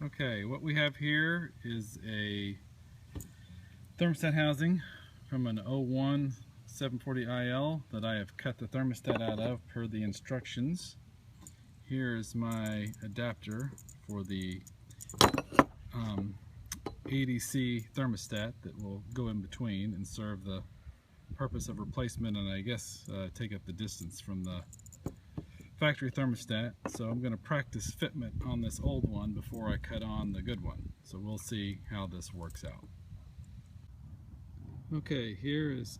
Okay, what we have here is a thermostat housing from an 01 740IL that I have cut the thermostat out of per the instructions. Here is my adapter for the ADC thermostat that will go in between and serve the purpose of replacement, and I guess take up the distance from the factory thermostat. So I'm going to practice fitment on this old one before I cut on the good one. So we'll see how this works out. Okay, here is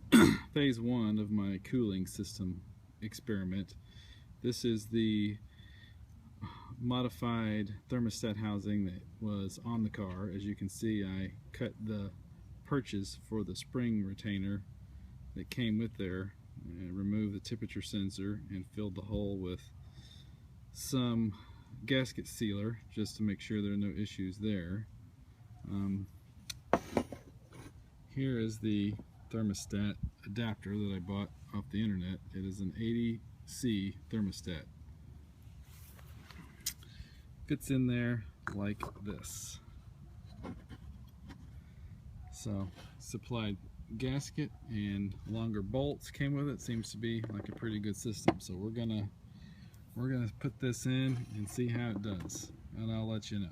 phase one of my cooling system experiment. This is the modified thermostat housing that was on the car. As you can see, I cut the perches for the spring retainer that came with there and removed the temperature sensor and filled the hole with some gasket sealer just to make sure there are no issues there. Here is the thermostat adapter that I bought off the internet. It is an 80C thermostat. Fits in there like this. So supplied gasket and longer bolts came with it. Seems to be like a pretty good system. So we're gonna put this in and see how it does, and I'll let you know.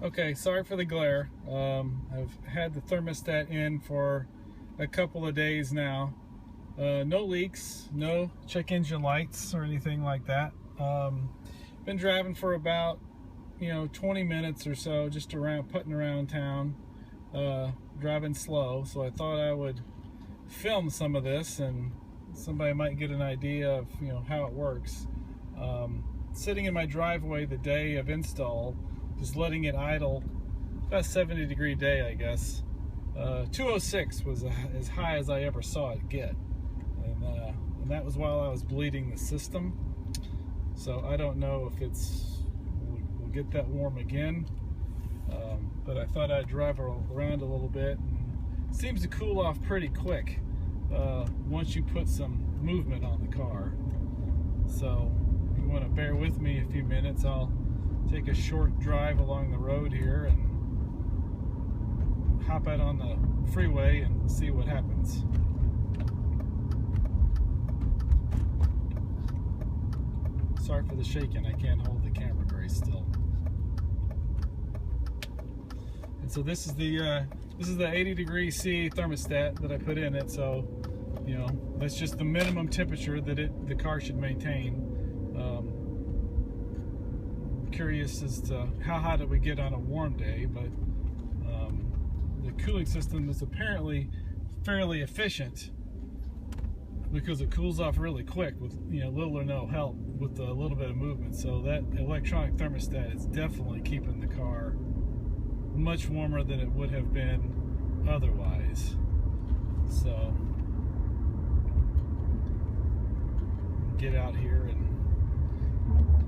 Okay, sorry for the glare. I've had the thermostat in for a couple of days now. No leaks, no check engine lights or anything like that. Been driving for about 20 minutes or so, just putting around town, driving slow. So I thought I would film some of this and somebody might get an idea of how it works. Sitting in my driveway the day of install, just letting it idle, about a 70-degree day, I guess. 206 was as high as I ever saw it get, and that was while I was bleeding the system. So I don't know if we'll get that warm again, but I thought I'd drive around a little bit. And it seems to cool off pretty quick once you put some movement on the car. So if you want to bear with me a few minutes, I'll take a short drive along the road here and hop out on the freeway and see what happens. Sorry for the shaking, I can't hold the camera very still. And so this is the 80° C thermostat that I put in it. So that's just the minimum temperature that the car should maintain. Curious as to how hot it would get on a warm day, but the cooling system is apparently fairly efficient because it cools off really quick with little or no help with a little bit of movement. So that electronic thermostat is definitely keeping the car much warmer than it would have been otherwise. So get out here, and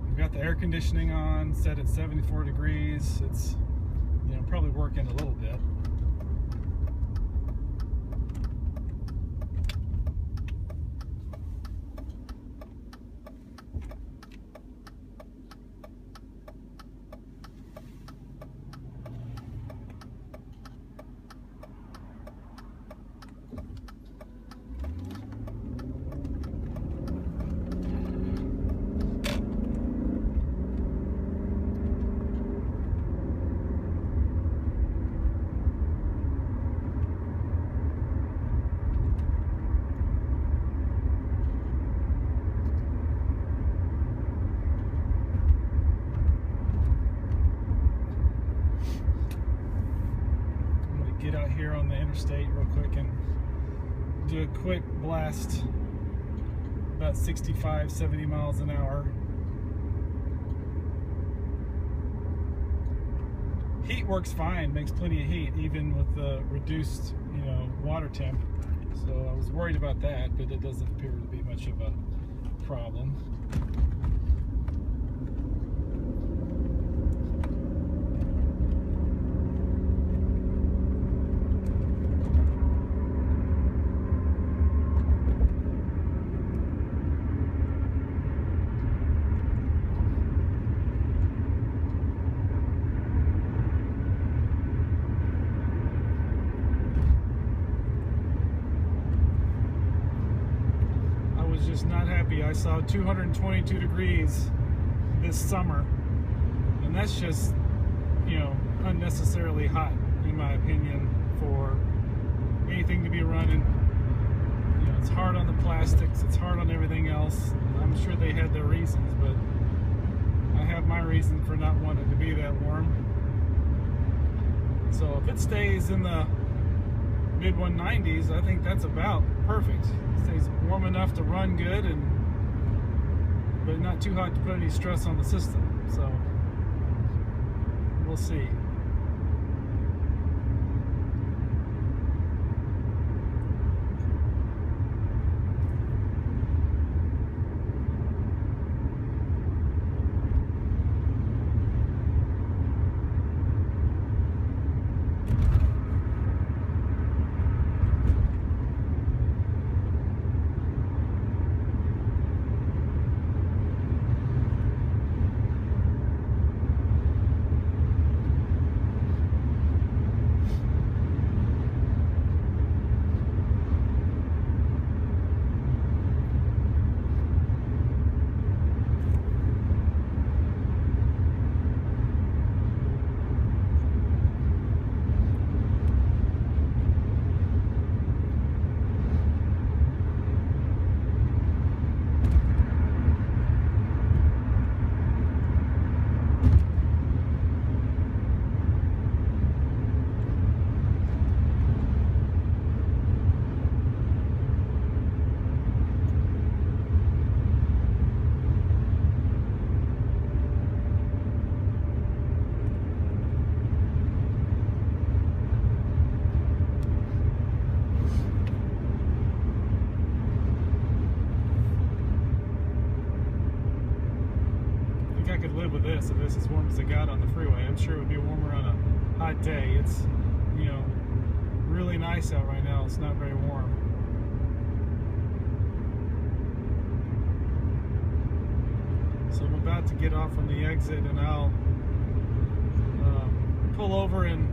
we've got the air conditioning on, set at 74 degrees. It's probably working a little bit. Get out here on the interstate real quick and do a quick blast, about 65, 70 miles an hour. Heat works fine, makes plenty of heat, even with the reduced, water temp. So I was worried about that, but it doesn't appear to be much of a problem. happy. I saw 222 degrees this summer, and that's just, you know, unnecessarily hot in my opinion for anything to be running. You know, it's hard on the plastics, it's hard on everything else. I'm sure they had their reasons, but I have my reason for not wanting to be that warm. So if it stays in the mid 190s, I think that's about perfect. It stays warm enough to run good, but not too hot to put any stress on the system. So we'll see. I could live with this if this is warm as it got on the freeway. I'm sure it would be warmer on a hot day. It's, you know, really nice out right now. It's not very warm. So I'm about to get off on the exit, and I'll pull over and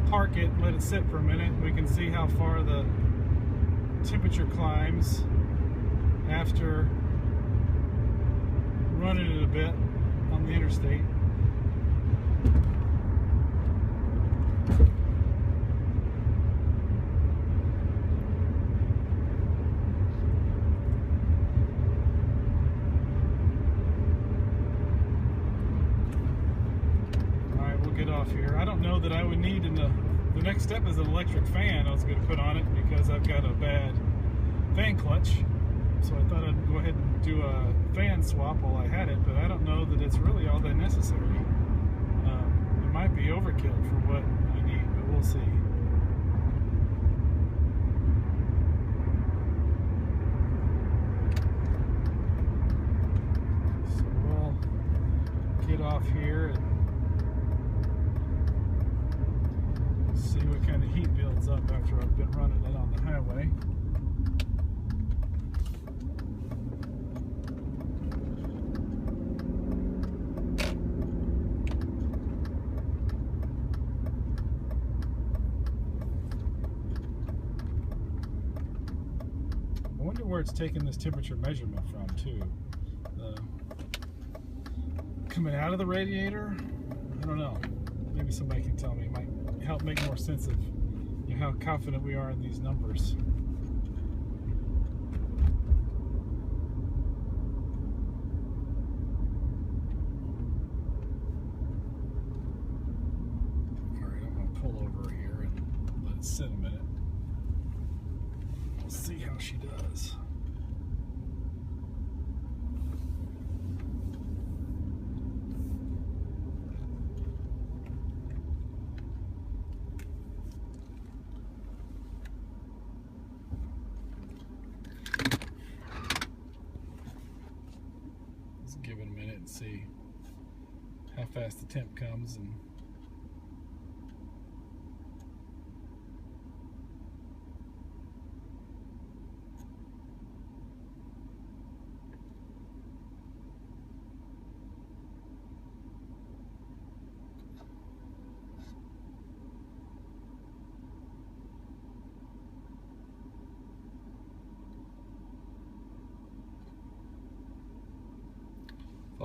park it and let it sit for a minute. We can see how far the temperature climbs after running it a bit on the interstate. Alright, we'll get off here. I don't know that I would need the next step is an electric fan I was going to put on it because I've got a bad fan clutch. So I thought I'd go ahead and do a fan swap while I had it, but I don't know that it's really all that necessary. It might be overkill for what I need, but we'll see. So we'll get off here and see what kind of heat builds up after I've been running it on the highway. I wonder where it's taking this temperature measurement from too. Coming out of the radiator? I don't know. Maybe somebody can tell me. It might help make more sense of, you know, how confident we are in these numbers. Alright, I'm going to pull over here and let it sit a minute. We'll see how she does. Let's give it a minute and see how fast the temp comes. And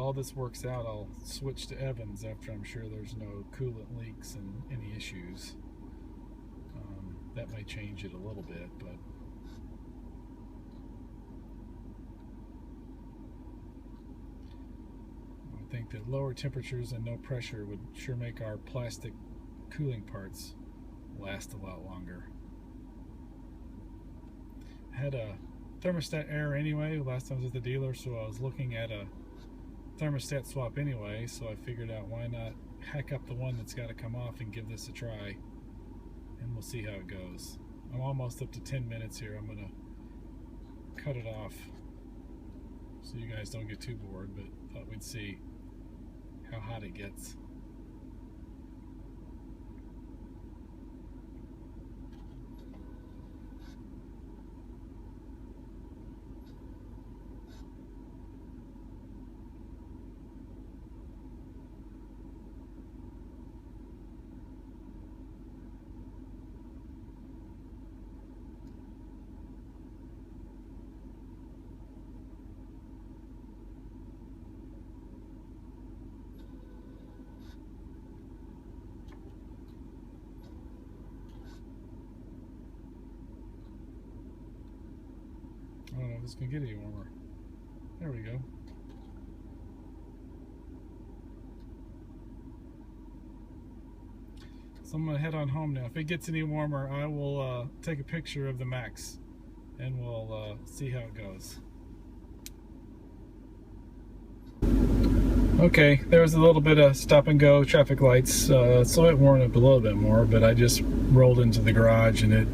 all this works out, I'll switch to Evans after I'm sure there's no coolant leaks and any issues. That may change it a little bit, but I think that lower temperatures and no pressure would sure make our plastic cooling parts last a lot longer. I had a thermostat error anyway last time I was at the dealer, so I was looking at a thermostat swap anyway, so I figured out why not hack up the one that's got to come off and give this a try, and we'll see how it goes. I'm almost up to 10 minutes here. I'm gonna cut it off so you guys don't get too bored, but thought we'd see how hot it gets. I don't know if it's gonna get any warmer. There we go. So I'm gonna head on home now. If it gets any warmer, I will take a picture of the max and we'll see how it goes. Okay, there was a little bit of stop and go traffic lights, so it warmed up a little bit more, but I just rolled into the garage and it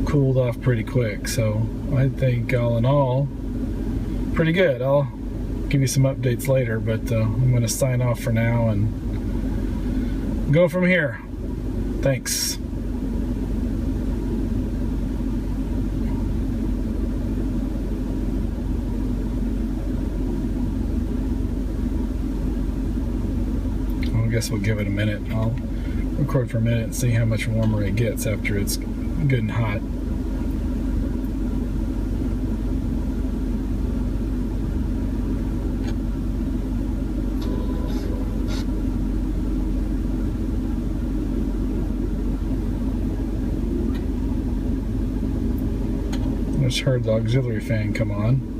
cooled off pretty quick, so I think all in all pretty good. I'll give you some updates later, but I'm going to sign off for now and go from here. Thanks. I guess we'll give it a minute. I'll record for a minute and see how much warmer it gets after it's good and hot. I just heard the auxiliary fan come on.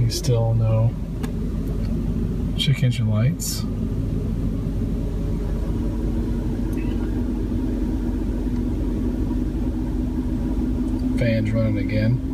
Still no check engine lights. Fans running again.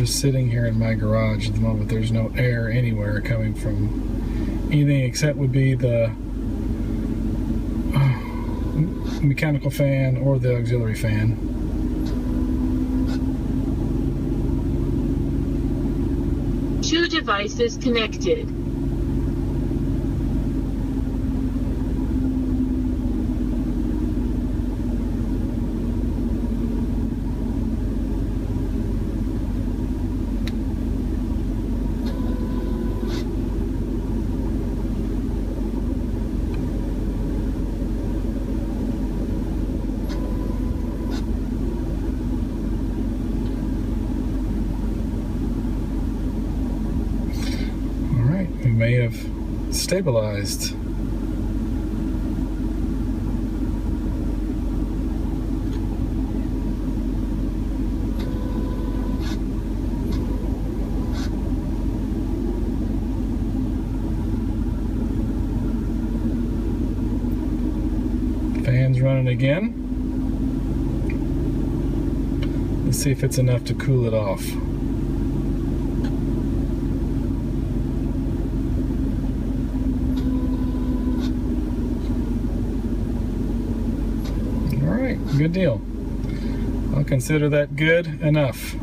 Sitting here in my garage at the moment. There's no air anywhere coming from anything except would be the mechanical fan or the auxiliary fan. Two devices connected. stabilized. Fan's running again. Let's see if it's enough to cool it off. All right, good deal. I'll consider that good enough.